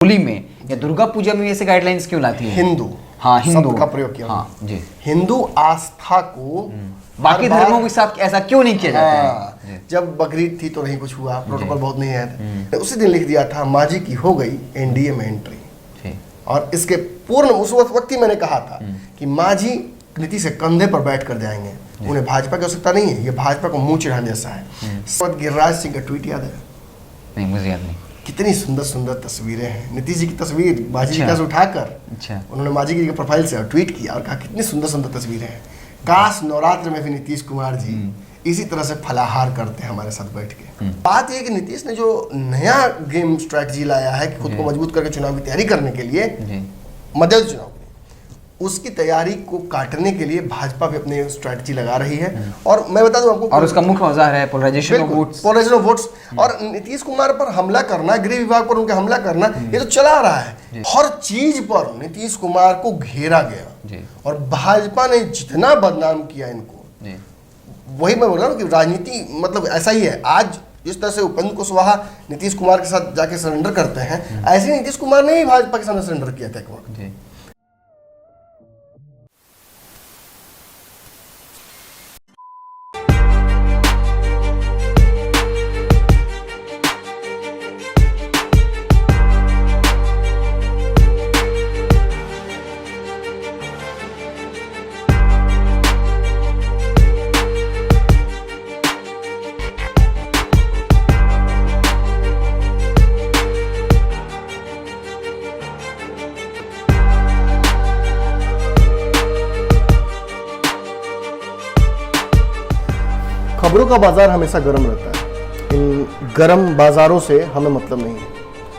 होली में या दुर्गा पूजा में ऐसे गाइडलाइंस क्यों लाती है? हिंदू, हाँ, हिंदू शब्द का प्रयोग किया। हाँ जी, हिंदू आस्था को बाकी धर्मों के साथ ऐसा क्यों नहीं किया जाता है? जब बकरीद थी तो नहीं कुछ हुआ, प्रोटोकॉल बहुत नहीं है, तो उसी दिन लिख दिया था मांझी की हो गई एनडीए में एंट्री। और इसके पूर्ण उस वक्त ही मैंने कहा था कि मांझी नीतीश से कंधे पर बैठ कर जाएंगे, उन्हें भाजपा की आवश्यकता नहीं है, ये भाजपा को मुंह चिढ़ाने जैसा है। गिरिराज सिंह का ट्वीट याद है? नहीं, मुझे याद नहीं। कितनी सुंदर सुंदर तस्वीरें हैं, नीतीश जी की तस्वीर मांझी जी से उठाकर उन्होंने मांझी जी के प्रोफाइल से ट्वीट किया और कहा कितनी सुंदर सुंदर तस्वीरें हैं, काश नवरात्र में भी नीतीश कुमार जी इसी तरह से फलाहार करते हैं हमारे साथ बैठ के। बात यह कि नीतीश ने जो नया गेम स्ट्रैटेजी लाया है कि खुद को मजबूत करके चुनाव की तैयारी करने के लिए, मध्यवर्ती चुनाव उसकी तैयारी को काटने के लिए भाजपा भी अपने स्ट्रैटेजी लगा रही है। और मैं बता दूं आपको, और उसका मुख्य औजार है पोलराइजेशन ऑफ वोट्स। और नीतीश कुमार पर हमला करना, गृह विभाग पर उनके हमला करना, ये तो चला रहा है। हर चीज पर नीतीश कुमार को घेरा गया और भाजपा ने जितना बदनाम किया इनको, वही मैं बोल रहा हूँ कि राजनीति मतलब ऐसा ही है। आज जिस तरह से उपेंद्र कुशवाहा नीतीश कुमार के साथ जाके सरेंडर करते हैं, ऐसे नीतीश कुमार ने ही भाजपा के सामने सरेंडर किया था एक वक्त। खबरों का बाजार हमेशा गर्म रहता है। इन गर्म बाजारों से हमें मतलब नहीं है।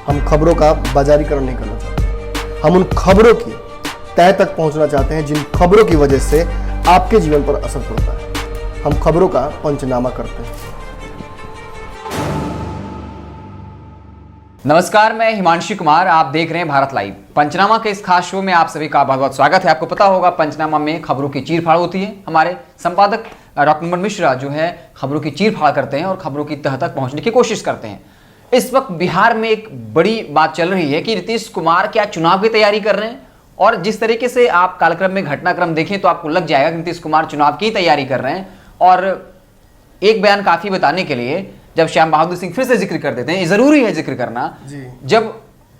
हम खबरों का बाजारीकरण नहीं करना चाहते। हम उन खबरों की तह तक पहुंचना चाहते हैं जिन खबरों की वजह से आपके जीवन पर असर पड़ता है। हम खबरों का पंचनामा करते हैं। नमस्कार, मैं हिमांशु कुमार, आप देख रहे हैं भारत लाइव। पंचनामा के इस खास शो में आप सभी का बहुत बहुत स्वागत है। आपको पता होगा पंचनामा में खबरों की चीरफाड़ होती है। हमारे संपादक डॉक्टर नमन मिश्रा जो है खबरों की चीरफाड़ करते हैं और खबरों की तह तक पहुंचने की कोशिश करते हैं। इस वक्त बिहार में एक बड़ी बात चल रही है कि नीतीश कुमार क्या चुनाव की तैयारी कर रहे हैं, और जिस तरीके से आप कालक्रम में घटनाक्रम देखें तो आपको लग जाएगा कि नीतीश कुमार चुनाव की तैयारी कर रहे हैं। और एक बयान काफी बताने के लिए जब श्याम बहादुर सिंह फिर से जिक्र कर देते हैं, जरूरी है जिक्र करना, जब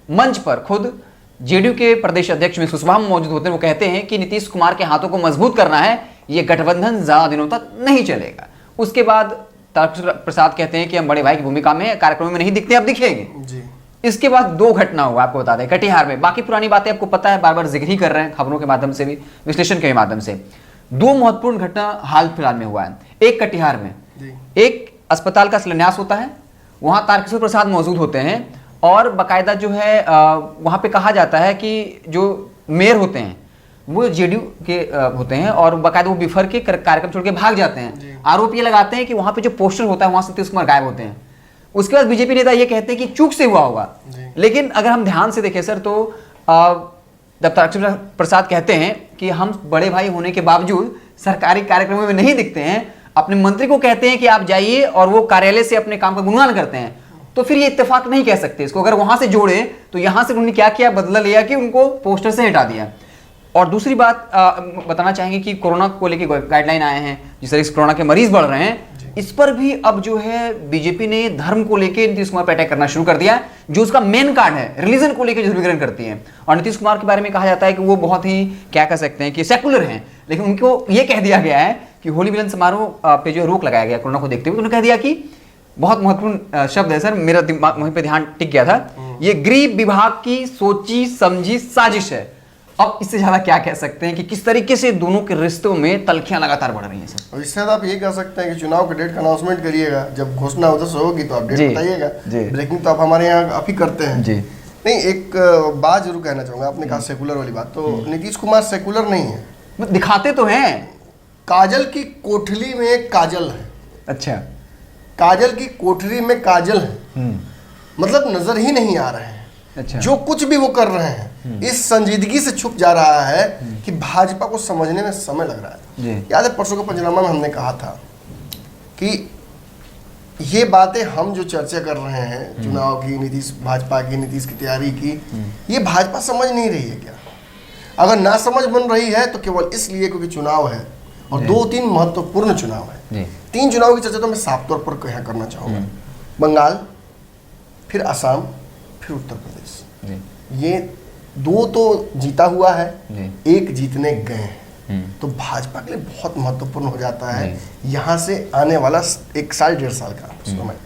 मंच पर खुद जेडीयू के प्रदेश अध्यक्ष में सुषमा मौजूद होते हैं, वो कहते हैं कि नीतीश कुमार के हाथों को मजबूत करना है, ये गठबंधन ज्यादा दिनों तक नहीं चलेगा। उसके बाद तारकिशोर प्रसाद कहते हैं कि हम बड़े भाई की भूमिका में कार्यक्रमों में नहीं दिखते, अब दिखेंगे। इसके बाद दो घटना हुआ, आपको बता दें, कटिहार में। बाकी पुरानी बातें आपको पता है, बार बार जिक्र ही कर रहे हैं खबरों के माध्यम से भी, विश्लेषण के माध्यम से। दो महत्वपूर्ण घटना हाल फिलहाल में हुआ है। एक कटिहार में एक अस्पताल का शिलान्यास होता है, वहां तारकिशोर प्रसाद मौजूद होते हैं और बाकायदा जो है वहां पे कहा जाता है कि जो मेयर होते हैं वो जेडीयू के होते हैं और बाकायदा वो बिफर के कार्यक्रम छोड़ के भाग जाते हैं। आरोप ये लगाते हैं कि वहां पे जो पोस्टर होता है वहां से नीतीश कुमार गायब होते हैं। उसके बाद बीजेपी नेता ये कहते हैं कि चूक से हुआ होगा, लेकिन अगर हम ध्यान से देखें सर तो जब तारकिशोर प्रसाद कहते हैं कि हम बड़े भाई होने के बावजूद सरकारी कार्यक्रमों में नहीं दिखते हैं, अपने मंत्री को कहते हैं कि आप जाइए और वो कार्यालय से अपने काम का गुणगान करते हैं, तो फिर ये इत्तेफाक नहीं कह सकते इसको। अगर वहां से जोड़े तो यहां से उन्होंने क्या किया, बदला लिया कि उनको पोस्टर से हटा दिया। और दूसरी बात बताना चाहेंगे कि कोरोना को लेकर गाइडलाइन आए हैं, जिस तरह से कोरोना के मरीज बढ़ रहे हैं, इस पर भी अब जो है बीजेपी ने धर्म को लेकर नीतीश कुमार पर अटैक करना शुरू कर दिया है, जो उसका मेन कार्ड है, रिलीजन को लेकर ध्रुवीकरण करती है। और नीतीश कुमार के बारे में कहा जाता है कि वो बहुत ही क्या कह सकते हैं कि सेकुलर हैं, लेकिन उनको ये कह दिया गया है कि होली मिलन समारोह पे जो रोक लगाया गया कोरोना को देखते हुए, तो उन्होंने कह दिया कि बहुत महत्वपूर्ण शब्द है सर, मेरा दिमाग वहीं पे ध्यान टिक गया था, ये गृह विभाग की सोची समझी साजिश है। अब इससे ज्यादा क्या कह सकते हैं कि किस तरीके से दोनों के रिश्तों में तलखियां लगातार बढ़ रही हैं सर। और इससे ज्यादा आप ये कह सकते हैं कि चुनाव के डेट का अनाउंसमेंट करिएगा, जब घोषणा उधर से होगी तो आप डेट बताइएगा। ब्रेकिंग तो आप हमारे यहाँ आप ही करते हैं जी। नहीं, एक बात जरूर कहना चाहूंगा, आपने कहा सेकुलर वाली बात, तो नीतीश कुमार सेकुलर नहीं है। दिखाते तो हैं, काजल की कोठली में काजल है। अच्छा, काजल की कोठरी में काजल है, मतलब नजर ही नहीं आ रहे हैं। अच्छा। जो कुछ भी वो कर रहे हैं इस संजीदगी से छुप जा रहा है कि भाजपा को समझने में समय लग रहा है। याद है परसों के पंचनामा में हमने कहा था कि ये बातें हम जो चर्चा कर रहे हैं चुनाव की, नीतीश भाजपा की, नीतीश की तैयारी की, ये भाजपा समझ नहीं रही है क्या? अगर ना समझ बन रही है तो केवल इसलिए क्योंकि चुनाव है और 2-3 महत्वपूर्ण चुनाव है। 3 चुनाव की चर्चा तो मैं साफ तौर पर यहाँ करना चाहूँगा। बंगाल, फिर असम, फिर उत्तर प्रदेश। ये 2 तो जीता हुआ है, 1 जीतने गए हैं। तो भाजपा के लिए बहुत महत्वपूर्ण हो जाता है यहाँ से आने वाला 1 साल 1.5 साल का समय।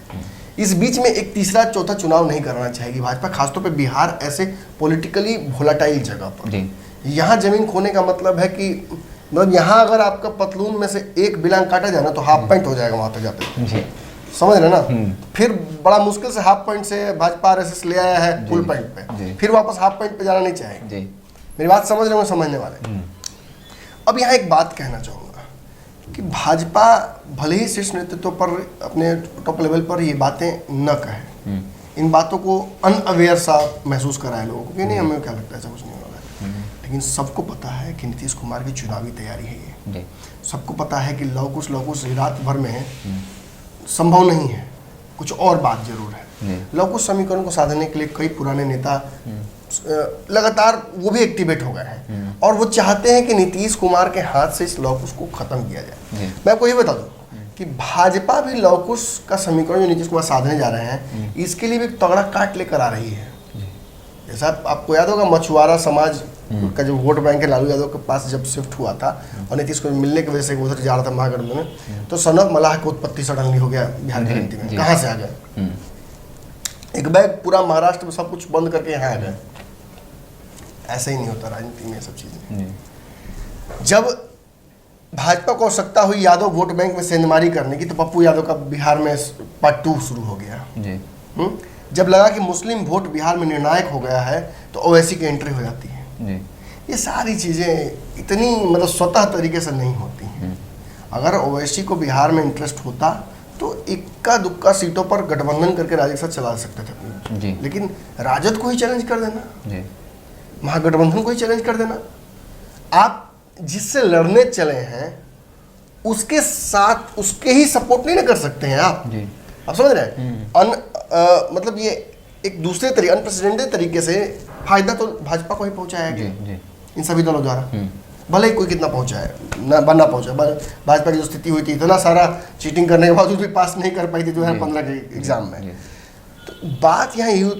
इस बीच में एक तीसरा चौथा चुनाव नहीं करना चाहेगी भाजपा, खासतौर पे बिहार ऐसे पॉलिटिकली वोलाटाइल जगह पर। यहाँ जमीन खोने का मतलब है कि मतलब यहाँ अगर आपका पतलून में से एक बिलांग काटा जाए ना तो हाफ पैंट हो जाएगा वहाँ तक जाते, समझ रहे ना? फिर बड़ा मुश्किल से हाफ पैंट से भाजपा आरएसएस ले आया है फुल पैंट पे, फिर वापस हाफ पैंट पे जाना नहीं चाहेगी। मेरी बात समझ रहे हो, समझने वाले। अब यहाँ एक बात कहना चाहूँगा कि भाजपा भले ही शीर्ष नेतृत्व पर अपने टॉप लेवल पर ये बातें न कहे, इन बातों को अनअवेयर सा महसूस कराए लोगों को कि नहीं हमें क्या लगता है ऐसा कुछ नहीं होगा, लेकिन सबको पता है कि नीतीश कुमार की चुनावी तैयारी है ये। सबको पता है कि लवकुश रात भर में संभव नहीं है, कुछ और बात जरूर है। लवकुश समीकरण को साधने के लिए कई पुराने नेता लगातार वो भी एक्टिवेट हो गए हैं और वो चाहते हैं कि नीतीश कुमार के हाथ से इस लवकुश को खत्म किया जाए। मैं आपको ये बता दूं कि भाजपा भी लवकुश का समीकरण जो नीतीश कुमार साधने जा रहे हैं इसके लिए भी तगड़ा काट लेकर आ रही है। जैसा आपको याद होगा मछुआरा समाज का जो वोट बैंक है लालू यादव के पास जब शिफ्ट हुआ था और नीतीश को मिलने की वजह से उधर जा रहा था महागठबंधन में, तो सनफ मलाह की उत्पत्ति सडनली हो गया बिहार की राजनीति में। कहाँ से आ गए? एक बैग पूरा महाराष्ट्र में सब कुछ बंद करके यहाँ आ गए। ऐसा ही नहीं होता राजनीति में सब चीजें। जब भाजपा को आवश्यकता हुई यादव वोट बैंक में सेंधमारी करने की तो पप्पू यादव का बिहार में पार्ट 2 शुरू हो गया। जब लगा कि मुस्लिम वोट बिहार में निर्णायक हो गया है तो ओवैसी की एंट्री हो जाती है। ये सारी चीजें इतनी मतलब स्वतः तरीके से नहीं होती हैं। अगर ओवैसी को बिहार में इंटरेस्ट होता तो इक्का दुक्का सीटों पर गठबंधन करके राजद के साथ चला सकते थे, लेकिन राजद को ही चैलेंज कर देना, महागठबंधन को ही चैलेंज कर देना। आप जिससे लड़ने चले हैं उसके साथ उसके ही सपोर्ट नहीं ना कर सकते हैं आप समझ रहे हैं? मतलब ये एक दूसरे तरीके अनप्रेसिडेंटेड तरीके से फायदा तो भाजपा को ही पहुंचाया इन सभी दलों द्वारा, भले ही कोई कितना पहुंचाए ना बनना पहुंचाए। भाजपा की जो स्थिति हुई थी, इतना सारा चीटिंग करने के बावजूद भी पास नहीं कर पाई थी 2015 के एग्जाम में। तो बात यहाँ ये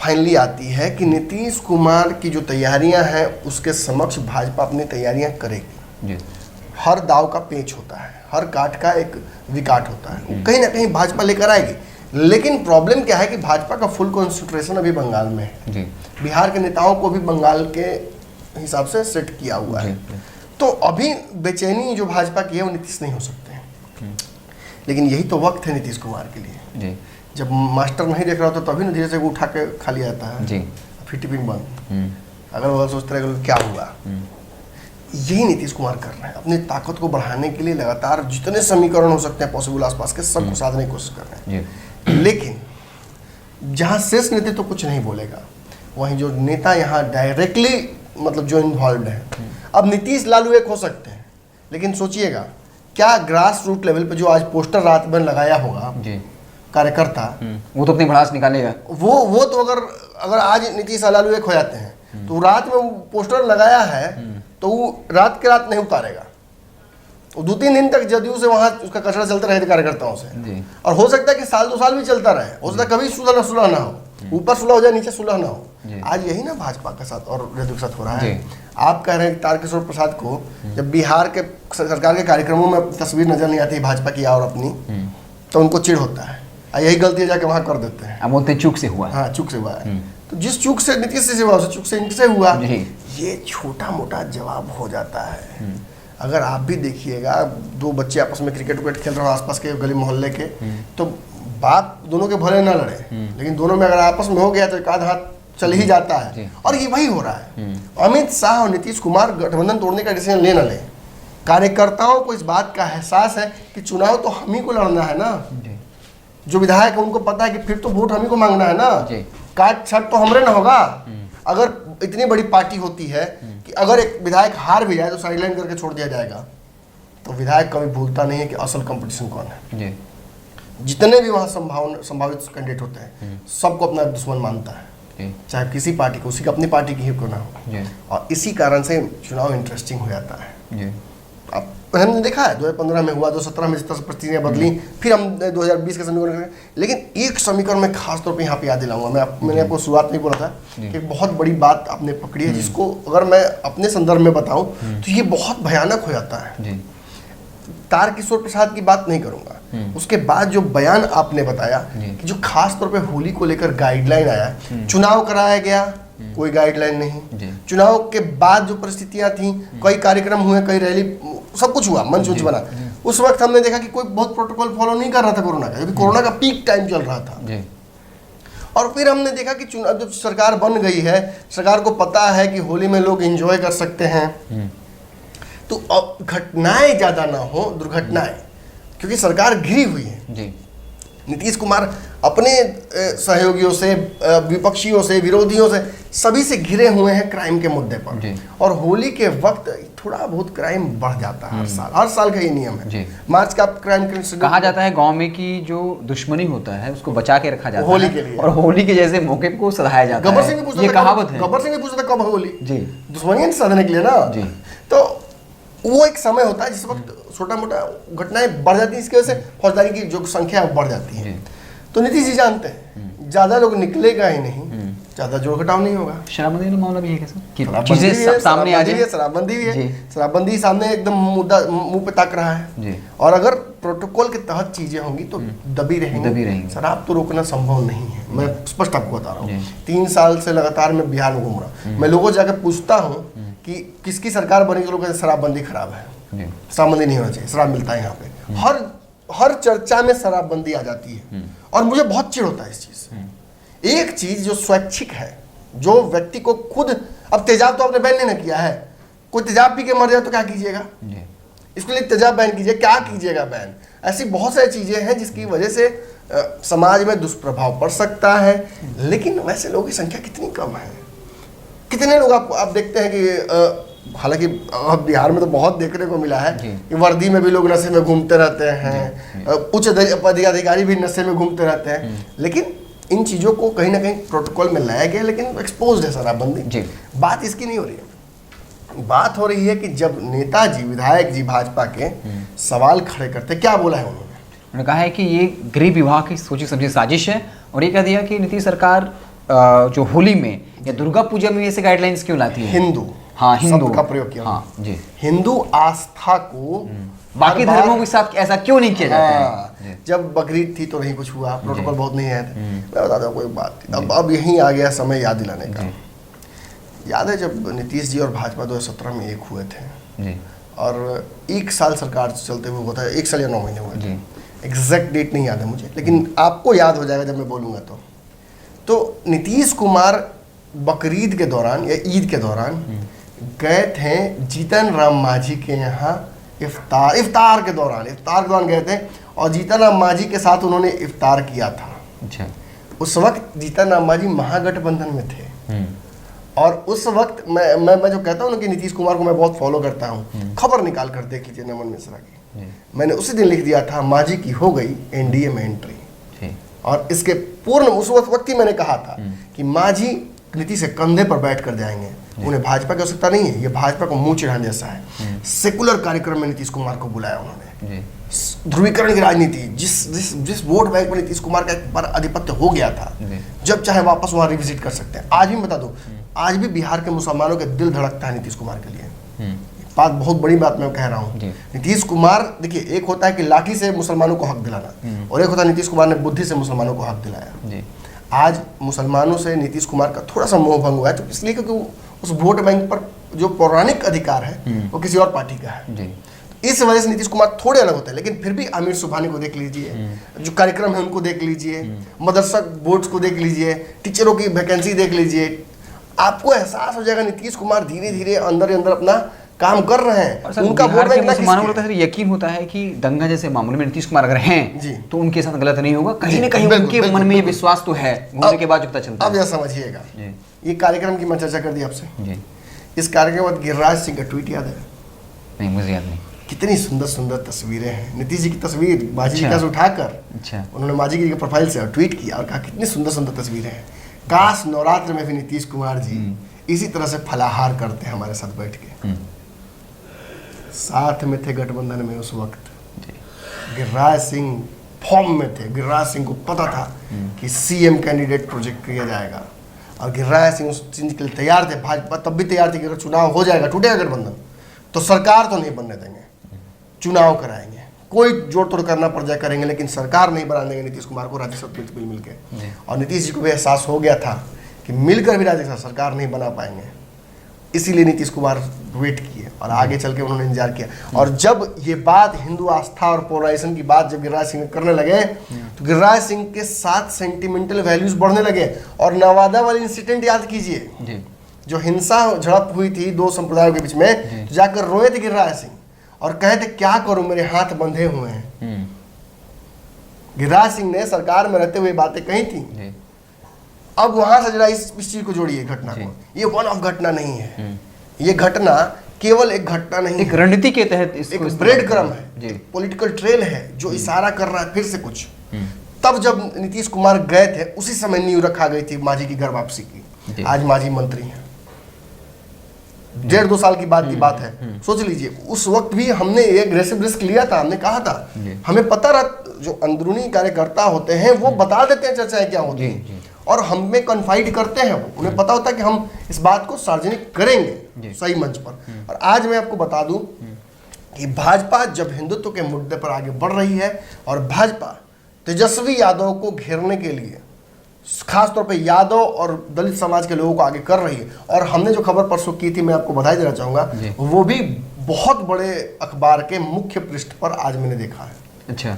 फाइनली आती है कि नीतीश कुमार की जो तैयारियां हैं उसके समक्ष भाजपा अपनी तैयारियां करेगी। हर दाव का पेच होता है, हर काट का एक विकाट होता है, कहीं ना कहीं भाजपा लेकर आएगी। लेकिन प्रॉब्लम क्या है कि भाजपा का फुल कॉन्सेंट्रेशन अभी बंगाल में है। बिहार के नेताओं को भी बंगाल के हिसाब से सेट किया हुआ है। तो अभी बेचैनी जो भाजपा की है वो नीतीश नहीं हो सकते हैं, लेकिन यही तो वक्त है नीतीश कुमार के लिए। जब मास्टर नहीं देख रहा होता तभी ना धीरे से वो उठा के खा लिया जाता है, फिर टिपिंग बंद। अगर वो सोचते रहे क्या हुआ, यही नीतीश कुमार कर रहे हैं। अपनी ताकत को बढ़ाने के लिए लगातार जितने समीकरण हो सकते हैं पॉसिबल आसपास के सबको साधने की कोशिश कर रहे हैं। लेकिन जहाँ शेष नेतृत्व तो कुछ नहीं बोलेगा, वहीं जो नेता यहाँ डायरेक्टली मतलब जो इन्वॉल्व है, अब नीतीश लालू एक हो सकते हैं, लेकिन सोचिएगा क्या ग्रास रूट लेवल पे जो आज पोस्टर रात भर लगाया होगा कार्यकर्ता, वो तो अपनी भड़ास निकालेगा। वो तो अगर आज नीतीश लालू एक हो जाते हैं तो रात में वो पोस्टर लगाया है तो वो रात के रात नहीं उतारेगा। वो 2-3 दिन तक जदयू से वहाँ उसका कचरा चलता रहे कार्यकर्ताओं से, और हो सकता है कि 1-2 साल भी चलता रहे। हो सकता है कभी सुलह ना हो, ऊपर सुलह हो जाए नीचे सुलह ना हो। आज यही ना भाजपा के साथ और जदयू के साथ हो रहा है। आप कह रहे हैं तारकिशोर प्रसाद को जब बिहार के सरकार के कार्यक्रमों में तस्वीर नजर नहीं आती भाजपा की और अपनी, तो उनको चिढ़ होता है, यही गलती जाके वहाँ कर देते हैं। बोलते चूक से हुआ। हाँ, चूक से हुआ है। तो जिस चूक से नीतीश से हुआ उस चूक से इनसे हुआ, ये छोटा मोटा जवाब हो जाता है। अगर आप भी देखिएगा 2 बच्चे आपस में क्रिकेट खेल रहे हो आसपास के गली मोहल्ले के, तो बात दोनों के भले ना लड़े, लेकिन दोनों में अगर आपस में हो गया तो एक आध हाथ चल ही जाता है। और ये वही हो रहा है। अमित शाह और नीतीश कुमार गठबंधन तोड़ने का डिसीजन ले ना ले, कार्यकर्ताओं को इस बात का एहसास है कि चुनाव तो हम ही को लड़ना है ना। जो विधायक है उनको पता है कि फिर तो वोट हम ही को मांगना है ना, काट छट तो हमरे ना होगा। अगर इतनी बड़ी पार्टी होती है कि अगर एक विधायक हार भी जाए तो साइडलाइन करके छोड़ दिया जाएगा, तो विधायक कभी भूलता नहीं है कि असल कंपटीशन कौन है। जितने भी वहाँ संभावित कैंडिडेट होते हैं सबको अपना दुश्मन मानता है, चाहे किसी पार्टी को, उसी की अपनी पार्टी की ही क्यों ना हो। और इसी कारण से चुनाव इंटरेस्टिंग हो जाता है। अब हमने देखा है 2015 में हुआ, 2017 में जिस तरह से परिस्थितियाँ बदली, फिर हम 2020 के समीकरण, लेकिन एक समीकरण में खास तौर पे यहाँ पे याद दिलाऊंगा। मैंने आपको शुरुआत में बोला था कि एक बहुत बड़ी बात आपने पकड़ी है, जिसको अगर मैं अपने संदर्भ में बताऊं तो ये बहुत भयानक हो जाता है। तारकिशोर प्रसाद की बात नहीं करूंगा, उसके बाद जो बयान आपने बताया कि जो खास तौर पे होली को लेकर गाइडलाइन आया, चुनाव कराया गया, कोई गाइडलाइन नहीं, चुनाव के बाद जो परिस्थितियां थी, कई कार्यक्रम हुए, कई रैली, सब कुछ हुआ, मंच उंच बना, उस वक्त हमने देखा कि कोई बहुत प्रोटोकॉल फॉलो नहीं कर रहा था कोरोना का, क्योंकि कोरोना का पीक टाइम चल रहा था। और फिर हमने देखा कि चुनाव जब सरकार बन गई है, सरकार को पता है कि होली में लोग एंजॉय कर सकते हैं, तो अब घटनाएं ज्यादा ना हो, दुर्घटनाएं, क्योंकि सरकार घिरी हुई है। नीतीश कुमार अपने सहयोगियों से, विपक्षियों से, विरोधियों से, सभी से घिरे हुए हैं क्राइम के मुद्दे पर। और होली के वक्त थोड़ा बहुत क्राइम बढ़ जाता है, हर साल का ये नियम है। मार्च का क्राइम कहा जाता है गांव में की जो दुश्मनी होता है उसको बचा के रखा जाता होली है के लिए, और होली के जैसे मौके को सधाया जाता गब्बर है। सिंह भी पूछता ये था, कहावत है। गब्बर सिंह भी पूछता था कब होली, दुश्मनी साधने के लिए ना। तो वो एक समय होता है जिस वक्त छोटा मोटा घटनाएं बढ़ जाती है, इसकी वजह से फौजदारी की जो संख्या है वो बढ़ जाती है। तो नीतीश जी जानते हैं ज्यादा लोग निकलेगा ही नहीं, ज्यादा जोड़ घटाव नहीं होगा। शराबबंदी का मामला भी है कैसे कि चीजें सामने आ जाए, शराबबंदी भी है, शराबबंदी सामने एकदम मुद्दा मुंह पे ताक रहा है। और अगर प्रोटोकॉल के तहत चीजें होंगी तो दबी रहेंगी। शराब तो रोकना संभव नहीं है, मैं स्पष्ट आपको बता रहा हूँ। 3 साल से लगातार मैं बिहार में घूम रहा हूँ, मैं लोगों से जाकर पूछता हूँ कि किसकी सरकार बनी तो लोग कहते हैं शराबबंदी खराब है, शराबबंदी नहीं होना चाहिए, शराब मिलता है यहाँ पे। हर चर्चा में शराबबंदी आ जाती है और मुझे बहुत चिढ़ होता है इस चीज से। एक चीज जो स्वैच्छिक है, जो व्यक्ति को खुद, अब तेजाब तो आपने बैन नहीं ना किया है, कोई तेजाब पी के मर जाए तो क्या कीजिएगा, इसके लिए तेजाब बैन कीजिए, क्या कीजिएगा बैन। ऐसी बहुत सारी चीजें हैं जिसकी वजह से समाज में दुष्प्रभाव पड़ सकता है, लेकिन वैसे लोगों की संख्या कितनी कम है। कितने लोग आप देखते हैं कि हालांकि अब बिहार में तो बहुत देखने को मिला है कि वर्दी में भी लोग नशे में घूमते रहते हैं, उच्च पदाधिकारी भी नशे में घूमते रहते हैं, लेकिन इन चीज़ों को कहीं ना कहीं प्रोटोकॉल में लाया गया, लेकिन एक्सपोज्ड है शराबबंदी। बात इसकी नहीं हो रही है, बात हो रही है कि जब नेताजी, विधायक जी भाजपा के सवाल खड़े करते, क्या बोला है उन्होंने कहा है कि ये गृह विभाग की सोची समझी साजिश है, और ये कह दिया कि नीतीश सरकार जो होली में या दुर्गा पूजा में ऐसे गाइडलाइंस क्यों लाती है। हिंदू का प्रयोग किया। जी, हिंदू आस्था को बाकी धर्मों के साथ ऐसा क्यों नहीं किया जाता है। जब बकरीद थी तो नहीं कुछ हुआ, प्रोटोकॉल बहुत नहीं आया था। मैं बताता हूँ कोई बात, अब यहीं आ गया समय याद दिलाने का। याद है जब नीतीश जी और भाजपा 2017 में एक हुए थे, और 1 साल सरकार चलते हुए हुआ था, 1 साल या 9 महीने हुए थे, एग्जैक्ट डेट नहीं याद है मुझे, लेकिन आपको याद हो जाएगा जब मैं बोलूँगा। तो नीतीश कुमार बकरीद के दौरान या ईद के दौरान गए थे जीतन राम मांझी के यहाँ इफ्तार के दौरान गए थे, और जीतन राम मांझी के साथ उन्होंने इफ्तार किया था। अच्छा। उस वक्त जीतन राम मांझी महागठबंधन में थे, और उस वक्त मैं जो कहता हूँ ना कि नीतीश कुमार को मैं बहुत फॉलो करता हूँ, खबर निकाल कर देख लीजिए नमन मिश्रा की, मैंने उसी दिन लिख दिया था मांझी की हो गई एनडीए में एंट्री। और इसके पूर्ण उस वक्त ही मैंने कहा था कि मांझी नीतीश के कंधे पर बैठ कर जाएंगे, उन्हें भाजपा की आवश्यकता नहीं है, ये भाजपा को मुंह चिढ़ाने जैसा है। सेकुलर कार्यक्रम में नीतीश कुमार को बुलाया उन्होंने, ध्रुवीकरण की राजनीति, जिस वोट बैंक पर नीतीश कुमार का एक बार आधिपत्य हो गया था, जब चाहे वापस वहां रिविजिट कर सकते हैं। आज भी बता दो, आज भी बिहार के मुसलमानों के दिल धड़कता है नीतीश कुमार के लिए। बात बहुत बड़ी बात मैं कह रहा हूँ। नीतीश कुमार, देखिए, एक होता है कि लाठी से मुसलमानों को हक दिलाना, और एक होता है नीतीश कुमार ने बुद्धि से मुसलमानों को हक दिलाया। आज मुसलमानों से नीतीश कुमार का थोड़ा सा मोह भंग हुआ है, तो इसलिए क्योंकि उस वोट बैंक पर जो पौराणिक अधिकार है वो किसी और पार्टी का है। इस वजह से नीतीश कुमार थोड़े अलग होते हैं, लेकिन फिर भी आमिर सुबहानी को देख लीजिए, जो कार्यक्रम है उनको देख लीजिए, मदरसा बोर्ड्स को देख लीजिए, टीचरों की वैकेंसी देख लीजिए, आपको एहसास हो जाएगा नीतीश कुमार धीरे धीरे अंदर ही अंदर अपना काम कर रहे हैं। उनका बिहार के मुसलमानों को यकीन होता है कि दंगा जैसे मामले में नीतीश कुमार अगर हैं तो उनके साथ गलत नहीं होगा, कहीं ना कहीं उनके मन में ये विश्वास तो है, घूमने के बाद जो पता चलता है। अब यह समझिएगा, ये कार्यक्रम की मैं चर्चा कर दी आपसे, इस कार्यक्रम के बाद गिरिराज सिंह का ट्वीट याद है? नहीं, मुझे याद नहीं। कितनी सुंदर सुंदर तस्वीरें हैं। नीतीश जी की तस्वीर माझी जी का से उठाकर उन्होंने माझी जी के प्रोफाइल से ट्वीट किया और कहा कितनी सुंदर सुंदर तस्वीरें हैं, काश नवरात्र में भी नीतीश कुमार जी इसी तरह से फलाहार करते हैं हमारे साथ बैठ के। साथ में थे गठबंधन में उस वक्त, गिरिराज सिंह फॉर्म में थे। गिरिराज सिंह को पता था कि सीएम कैंडिडेट प्रोजेक्ट किया जाएगा और गिरिराज सिंह उस चीज के लिए तैयार थे। भाजपा तब भी तैयार थी कि अगर चुनाव हो जाएगा, टूटेगा गठबंधन, तो सरकार तो नहीं बनने देंगे, चुनाव कराएंगे, कोई जोड़ तोड़ करना पड़ जाए करेंगे, लेकिन सरकार नहीं बना देंगे नीतीश कुमार को राज्यसभा में मिलकर। और नीतीश जी को भी एहसास हो गया था कि मिलकर भी राज्यसभा सरकार नहीं बना पाएंगे, इसीलिए नीतीश कुमार वेट किए और आगे चल के उन्होंने इंतजार किया। और जब ये बात हिंदू आस्था और पोलराइजेशन की बात जब गिरिराज सिंह करने लगे, तो गिरिराज सिंह के साथ सेंटिमेंटल वैल्यूज बढ़ने लगे। और नवादा वाली इंसिडेंट याद कीजिए, जो हिंसा झड़प हुई थी दो संप्रदायों के बीच में, जाकर रोए थे गिरिराज सिंह और कहे थे क्या करूं, मेरे हाथ बंधे हुए हैं। गिरिराज सिंह ने सरकार में रहते हुए बातें कही थी। अब वहां से जरा इस चीज को जोड़िए घटना को, ये वन ऑफ घटना नहीं है, ये घटना केवल एक घटना नहीं, एक रणनीति के तहत एक ब्रेड क्रम है, पॉलिटिकल ट्रेल है जो इशारा कर रहा है फिर से कुछ। तब जब नीतीश कुमार गए थे उसी समय नींव रखा गई थी माझी की घर वापसी की। आज माझी मंत्री हैं, 1.5-2 साल की बात है। सोच लीजिए उस वक्त भी हमने एक एग्रेसिव रिस्क लिया था। हमने कहा था, हमें पता रहा जो अंदरूनी कार्यकर्ता होते हैं वो बता देते हैं चर्चाएं क्या होती हैं और हम में कन्फाइड करते हैं, वो उन्हें पता होता है कि हम इस बात को सार्वजनिक करेंगे सही मंच पर। और आज मैं आपको बता दूं कि भाजपा जब हिंदुत्व के मुद्दे पर आगे बढ़ रही है और भाजपा तेजस्वी यादव को घेरने के लिए खासतौर पे यादव और दलित समाज के लोगों को आगे कर रही है, और हमने जो खबर परसों की थी मैं आपको बधाई देना चाहूंगा, वो भी बहुत बड़े अखबार के मुख्य पृष्ठ पर आज मैंने देखा है। अच्छा,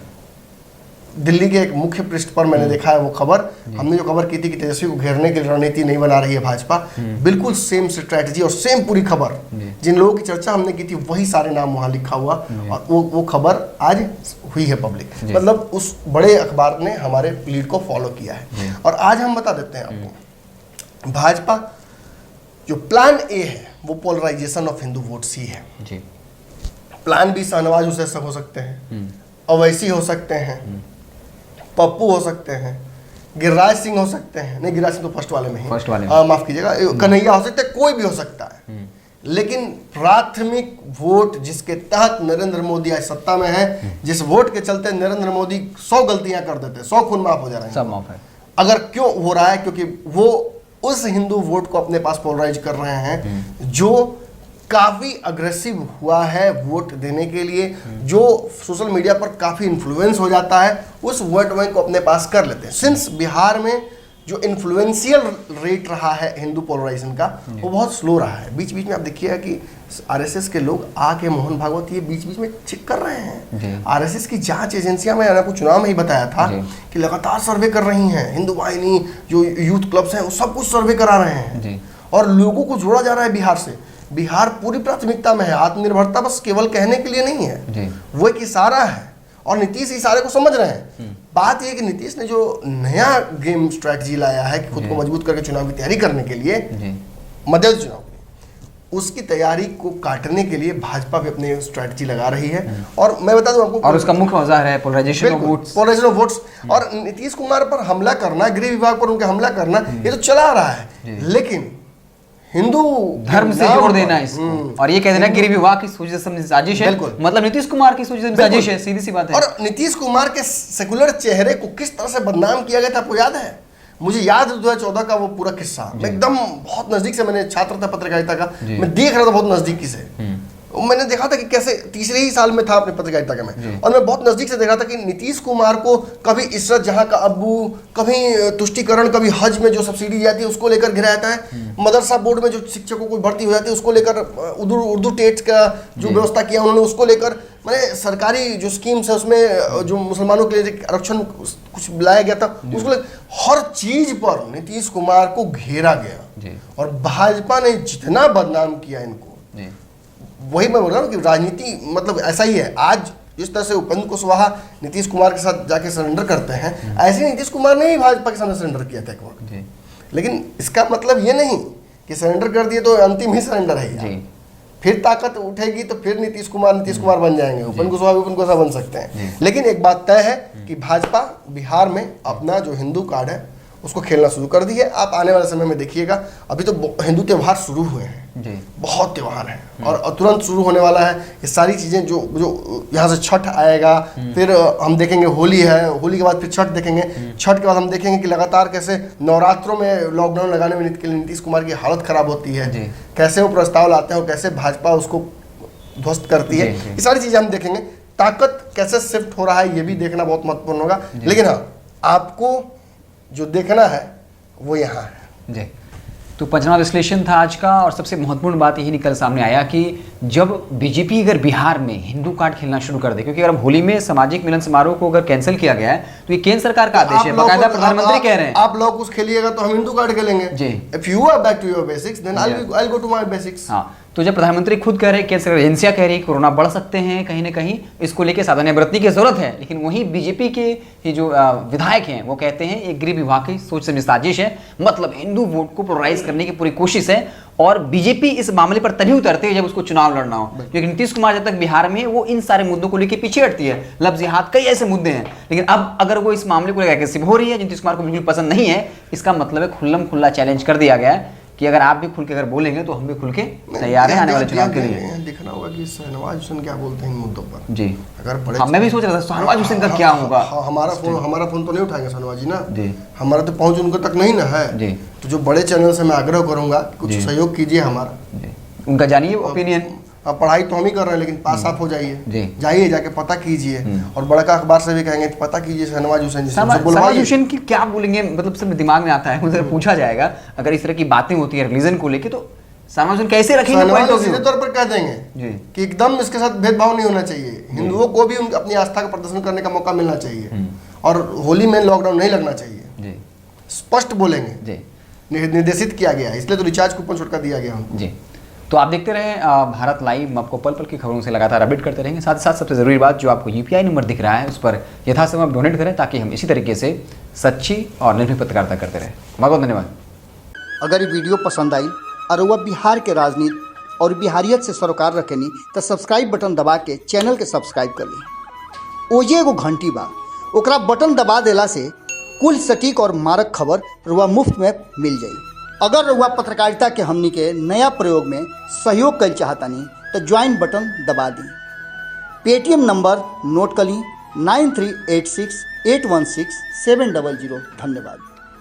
दिल्ली के एक मुख्य पृष्ठ पर मैंने देखा है वो खबर। हमने जो खबर की थी कि तेजस्वी को घेरने की रणनीति नहीं बना रही है भाजपा, बिल्कुल सेम स्ट्रैटेजी और सेम पूरी खबर, जिन लोगों की चर्चा हमने की थी वही सारे नाम वहां लिखा हुआ, और वो खबर आज हुई है पब्लिक। मतलब उस बड़े अखबार ने हमारे लीड को फॉलो किया है। और आज हम बता देते हैं आपको, भाजपा जो प्लान ए है वो पोलराइजेशन ऑफ हिंदू वोट्स ही है। प्लान बी शाहनवाज हुसैन हो सकते हैं, अवैसी हो सकते हैं, पप्पू हो सकते हैं, गिरिराज सिंह हो सकते हैं, नहीं गिरिराज सिंह तो फर्स्ट वाले में ही, माफ कीजिएगा, कन्हैया हो सकता है, कोई भी हो सकता है। लेकिन प्राथमिक वोट जिसके तहत नरेंद्र मोदी आज सत्ता में है, जिस वोट के चलते नरेंद्र मोदी 100 गलतियां कर देते, 100 खून माफ हो जा रहे हैं, सब माफ है। अगर क्यों हो रहा है, क्योंकि वो उस हिंदू वोट को अपने पास पोलराइज कर रहे हैं जो काफी अग्रेसिव हुआ है वोट देने के लिए, जो सोशल मीडिया पर काफी इन्फ्लुएंस हो जाता है, उस वोट बैंक को अपने पास कर लेते हैं। सिंस बिहार में जो इन्फ्लुएंशियल रेट रहा है हिंदू पोलराइजेशन का, वो बहुत स्लो रहा है। बीच बीच में आप देखिएगा कि आरएसएस के लोग आके मोहन भागवत ये बीच बीच में चेक कर रहे हैं। आरएसएस की जांच एजेंसियां, मैंने आपको चुनाव में ही बताया था कि लगातार सर्वे कर रही हैं। हिंदू वाहिनी जो यूथ क्लब्स हैं वो सब कुछ सर्वे करा रहे हैं और लोगों को जोड़ा जा रहा है बिहार से। बिहार पूरी प्राथमिकता में है, आत्मनिर्भरता बस केवल कहने के लिए नहीं है, वो एक इशारा है और नीतीश इशारे को समझ रहे हैं। बात यह कि नीतीश ने जो नया गेम स्ट्रैटेजी लाया है कि खुद को मजबूत करके चुनाव की तैयारी करने के लिए, मध्य चुनाव उसकी तैयारी को काटने के लिए भाजपा भी अपनी स्ट्रैटेजी लगा रही है। और मैं बता दूं आपको, और उसका मुख्य औजार है polarisation of votes. Polarisation of votes और नीतीश कुमार पर हमला करना, गृह विभाग पर उनके हमला करना, ये तो चला रहा है, लेकिन हिंदू धर्म से जोड़ देना इसको और ये कह देना गिरी विभाग की सूझबूझ साजिश है, मतलब नीतीश कुमार की सूझबूझ साजिश है, सीधी सी बात है। और नीतीश कुमार के सेकुलर चेहरे को किस तरह से बदनाम किया गया था आपको याद है? मुझे याद है 2014 का वो पूरा किस्सा, मैं एकदम बहुत नजदीक से, मैंने छात्र था पत्रकारिता का, मैं देख रहा था बहुत नजदीकी से। मैंने देखा था कि कैसे तीसरे ही साल में था अपने पत्रकारिता का मैं, और मैं बहुत नजदीक से देखा था कि नीतीश कुमार को कभी इशरत जहां का अब्बू, कभी तुष्टिकरण, कभी हज में जो सब्सिडी जाती है उसको लेकर घिरा जाता है, मदरसा बोर्ड में जो शिक्षकों को भर्ती हो जाती है उसको लेकर, उर्दू टेट का जो व्यवस्था किया उन्होंने उसको लेकर, मैंने सरकारी जो स्कीम्स है उसमें जो मुसलमानों के लिए आरक्षण कुछ लाया गया था उसको हर चीज पर नीतीश कुमार को घेरा गया और भाजपा ने जितना बदनाम किया इनको, वही मैं बोल रहा हूँ कि राजनीति मतलब ऐसा ही है। आज जिस तरह से उपेंद्र कुशवाहा नीतीश कुमार के साथ जाके सरेंडर करते हैं, ऐसे नीतीश कुमार ने ही भाजपा के सामने सरेंडर किया था एक वक्त। लेकिन इसका मतलब ये नहीं कि सरेंडर कर दिए तो अंतिम ही सरेंडर है। फिर ताकत उठेगी तो फिर नीतीश कुमार बन जाएंगे, उपेंद्र कुशवाहा बन सकते हैं। लेकिन एक बात तय है कि भाजपा बिहार में अपना जो हिंदू कार्ड है उसको खेलना शुरू कर दी है। आप आने वाले समय में देखिएगा, अभी तो हिंदू त्यौहार शुरू हुए हैं जी, बहुत त्यौहार हैं और तुरंत शुरू होने वाला है। ये सारी चीज़ें जो यहाँ से छठ आएगा, फिर हम देखेंगे होली है, होली के बाद फिर छठ देखेंगे, छठ के बाद हम देखेंगे कि लगातार कैसे नवरात्रों में लॉकडाउन लगाने में नीतीश कुमार की हालत खराब होती है, कैसे वो प्रस्ताव लाते हैं और कैसे भाजपा उसको ध्वस्त करती है। ये सारी चीज़ें हम देखेंगे। ताकत कैसे शिफ्ट हो रहा है ये भी देखना बहुत महत्वपूर्ण होगा। लेकिन हाँ, आपको जो देखना है वो यहाँ है जी। तो पंचनामा विश्लेषण था आज का, और सबसे महत्वपूर्ण बात यही निकल सामने आया कि जब बीजेपी अगर बिहार में हिंदू कार्ड खेलना शुरू कर दे, क्योंकि अगर होली में सामाजिक मिलन समारोह को अगर कैंसिल किया गया है तो ये केंद्र सरकार का आदेश है, बाकायदा प्रधानमंत्री कह रहे हैं आप लोग कुछ खेलिएगा तो हम हिंदू कार्ड खेलेंगे जी। If you are back to your basics then I will go to my basics. हाँ, तो जब प्रधानमंत्री खुद कह रहे हैं, केंद्र एजेंसियां कह रही है कोरोना बढ़ सकते हैं कहीं ना कहीं, इसको लेकर सावधानी बरतने की जरूरत है, लेकिन वहीं बीजेपी के ये जो विधायक हैं वो कहते हैं ये गृह विभाग की सोच समझ साजिश है, मतलब हिंदू वोट को पोलराइज करने की पूरी कोशिश है। और बीजेपी इस मामले पर तभी उतरती है जब उसको चुनाव लड़ना हो, क्योंकि नीतीश कुमार जब तक बिहार में है वो इन सारे मुद्दों को लेकर पीछे हटती है। लफ्ज जिहाद कई ऐसे मुद्दे हैं, लेकिन अब अगर वो इस मामले को लेकर एग्रेसिव हो रही है, नीतीश कुमार को बिल्कुल पसंद नहीं है, इसका मतलब है खुल्लम खुल्ला चैलेंज कर दिया गया है कि अगर आप भी खुल के अगर बोलेंगे तो हम भी खुल के तैयार हैं आने वाले चुनाव के लिए। देखना होगा कि शहनवाज हुसैन क्या बोलते हैं इन मुद्दों पर जी। अगर बड़े मैं भी सोच रहा था शहनवाज हुसैन का क्या होगा। हमारा फोन तो नहीं उठाएंगे शहनवाज जी ना जी, हमारा तो पहुंच उनके तक नहीं ना है जी। तो जो बड़े चैनल से मैं आग्रह करूंगा कुछ सहयोग कीजिए हमारा, उनका जानिए ओपिनियन। पढ़ाई तो हम ही कर रहे हैं लेकिन पास आप हो जाइए, जाइए जाके पता कीजिए, और बड़का अखबार से भी कहेंगे पता कीजिए शहनवाज हुसैन जी से, शहनवाज हुसैन की क्या बोलेंगे, मतलब सिर्फ दिमाग में आता है, मुझे पूछा जाएगा अगर इस तरह की बातें होती है रिलीजन को लेके तो शहनवाज हुसैन कैसे रखेंगे, सीधे तौर पर कह देंगे कि एकदम इसके साथ भेदभाव नहीं होना चाहिए, हिंदुओं को भी अपनी आस्था का प्रदर्शन करने का मौका मिलना चाहिए, और होली में लॉकडाउन नहीं लगना चाहिए, स्पष्ट बोलेंगे। निर्देशित किया गया है, इसलिए तो रिचार्ज कूपन छुटका दिया गया उनको जी। तो आप देखते रहें भारत लाइव, आपको पल पल की खबरों से लगातार अपडेट करते रहेंगे। साथ ही साथ सबसे ज़रूरी बात, जो आपको यूपीआई नंबर दिख रहा है उस पर यथासंभव आप डोनेट करें, ताकि हम इसी तरीके से सच्ची और निर्भीक पत्रकारिता करते रहें। बहुत बहुत धन्यवाद। अगर ये वीडियो पसंद आई और वह बिहार के राजनीति और बिहारियत से सरोकार रखेनी तो सब्सक्राइब बटन दबा के चैनल के सब्सक्राइब कर ली। ओजे एगो घंटी बा, ओकरा बटन दबा देला से कुल सटीक और मारक खबर रुआ मुफ्त में मिल जाई। अगर रुआ पत्रकारिता के हमनी के नया प्रयोग में सहयोग कर चाहतानी तो ज्वाइन बटन दबा दी। पेटीएम नंबर नोट कर ली 9386816700। धन्यवाद।